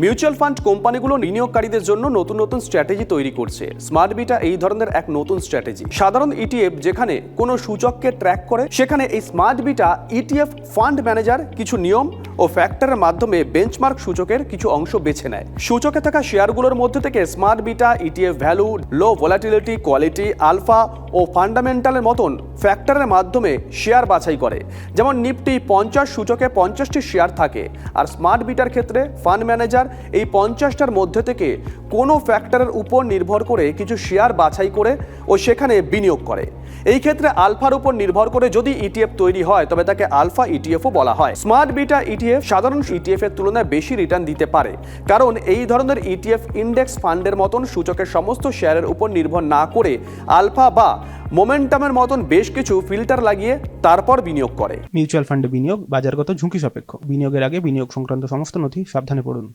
Mutual fund কোম্পানিগুলো বিনিয়োগকারীদের জন্য নতুন নতুন স্ট্র্যাটেজি তৈরি করছে। স্মার্ট বিটা এই ধরনের এক নতুন স্ট্র্যাটেজি। সাধারণ ইটিএফ যেখানে কোনো সূচককে ট্র্যাক করে, সেখানে এই smart beta ETF fund manager কিছু নিয়ম ও ফ্যাক্টরের মাধ্যমে বেঞ্চমার্ক সূচকের কিছু অংশ বেছে নেয়। সূচকে থাকা শেয়ারগুলোর মধ্যে থেকে স্মার্ট বিটা ইটিএফ ভ্যালু, লো ভোলাটিলিটি, কোয়ালিটি, আলফা ও ফান্ডামেন্টালের মতন ফ্যাক্টরের মাধ্যমে শেয়ার বাছাই করে। যেমন নিফটি 50 সূচকে 50টি শেয়ার থাকে, আর স্মার্ট বিটার ক্ষেত্রে ফান্ড ম্যানেজার এই 50টার মধ্যে থেকে কোনো ফ্যাক্টরের উপর নির্ভর করে কিছু শেয়ার বাছাই করে ও সেখানে বিনিয়োগ করে। এই ক্ষেত্রে আলফার উপর নির্ভর করে যদি ইটিএফ তৈরি হয় তবে তাকে আলফা ইটিএফও বলা হয়। স্মার্ট বিটা ইটিএফ সাধারণ ইটিএফ এর তুলনায় বেশি রিটার্ন দিতে পারে, কারণ এই ধরনের ইটিএফ ইন্ডেক্স ফান্ডের মতন সূচকের সমস্ত শেয়ারের উপর নির্ভর না করে আলফা বা মোমেন্টামের মতন বেশ কিছু ফিল্টার লাগিয়ে তারপর বিনিয়োগ করে। মিউচুয়াল ফান্ডে বিনিয়োগ বাজারগত ঝুঁকি সাপেক্ষ। বিনিয়োগের আগে বিনিয়োগ সংক্রান্ত সমস্ত নথি সাবধানে পড়ুন।